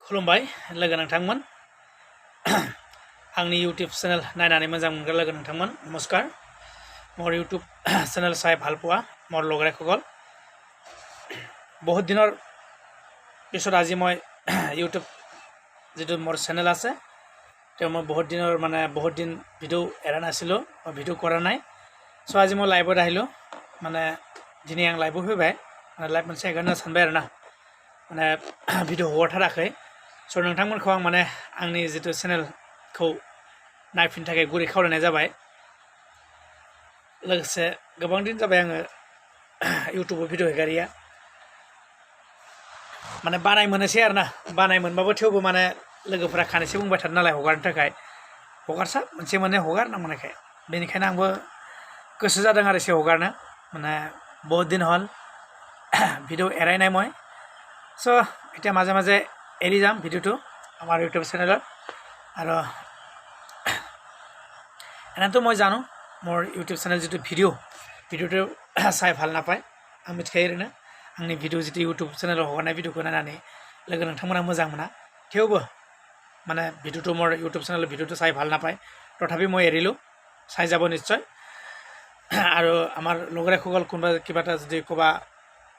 खुलुमबाय लोगो नोंथांमोन आंनि इउट्यूब चेनेल नायनानै मोजां मोनग्रा लोगो नोंथांमोन नमस्कार मोर इउट्यूब चेनेल चाই ভাল পোৱা मोर লগৰীয়াসকল বহুত দিনৰ পিছত আজি মই ইউটিউব যেটো মোৰ চেনেল আছে তে মই বহুত দিন ভিডিও এৰা নাছিলো ভিডিও কৰা নাই সো আজি মই লাইভত আহিলো মানে দিনে आं लाइभआव फैबाय মানে लाइभ मोनसे एगारनो सानबाय आरोना माने भिडिअ हगारथाराखै स नोंथांमोनखौ आं माने आंनि जितु चेनेलखौ नायफिननो थाखाय गुरै खावलायनाय जाबाय लोगोसे गोबां दिन जाबाय आङो इउट्यूबआव भिडिअ हेगारिया माने बानाय मोनोसै आरोना बानाय मोनबाबो थेवबो माने लोगोफोरा खानैसो बुंबाय थादों नालाय हगारनो थाखाय हगारसा मोनसे मोननै हगार ना मोननायखाय बेनिखायनो आंबो गोसो जादों आरो एसे हगारनो माने बहुत दिन हल भिडिअ एरायनाय মই सो এতিয়া মাজে মাজে এৰি যাম ভিডিওটো আমাৰ ইউটিউব চেনেলত আৰু এনেতো মই জানো মোৰ ইউটিউব চেনেল যেটো ভিডিওটো চাই ভাল নাপায় आं मिथिखायो ओरैनो आंनि भिडिअ जेतु इउट्यूब चेनेलाव हगारनाय भिडिअखौ नायनानै लोगो नोंथांमोना मोजां मोना थेवबो माने भिडिअটো मोर इउट्यूब चेनेल भिडिअটো চাই ভাল নাপায় তথাপি মই এৰিলো চাই যাব নিশ্চয় আৰু আমাৰ লগৰীয়াসকল কোনোবা কিবা এটা যদি কবা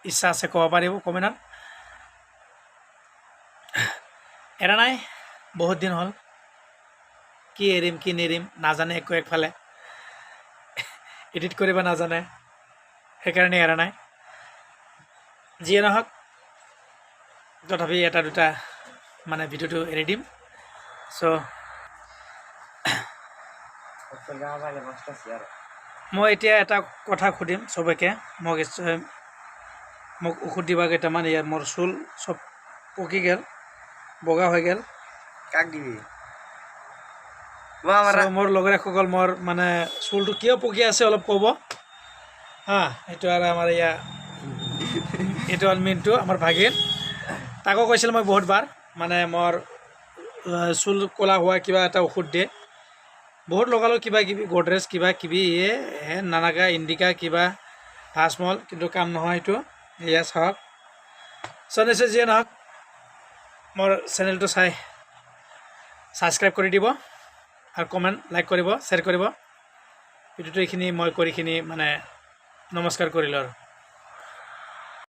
ইচ্ছা আছে ক'ব পাৰিব কমেন্টত এৰা নাই বহুত দিন হল কি এৰিম কি নেৰিম নাজানে একো একফালে এডিট কৰিব নাজানে সেইকাৰণে এৰা নাই যিয়ে নহওক তথাপি এটা দুটা মানে ভিডিওটো এৰি দিম সো মই এতিয়া এটা কথা খুদিম সবকে মোক ঔষধ দিবা কেইটামান ইয়াৰ মোৰ চুল সব পকি গেল বগা হৈ গেল কাক দিবি মোৰ লগৰীয়াসকল মোর মানে চুলটো কিয় পকি আছে অলপ ক'ব হা এটো আর আমার ইয়া এটো আর মিন্টু আমার ভাগিন তাকো কৈছিল মই বহুতবাৰ মানে মোৰ চুল কলা হোৱা কিবা এটা ঔষধ দিয়ে বহুত লগালো কিবা কিবি গোডৰেজ কিবা কিবি নানাকা ইণ্ডিকা কিবা ভাসমল কিন্তু কাম নহয় এটো ইয়া চাওক সনেছে যিয়ে নহওক মোর চেনেলটো চাই সাবস্ক্রাইব কৰি দিব আৰ কমেন্ট লাইক কৰিব শেয়াৰ কৰিব ভিডিওটো এইখিনি মই কৰিখিনি মানে নমস্কাৰ কৰিলো আৰু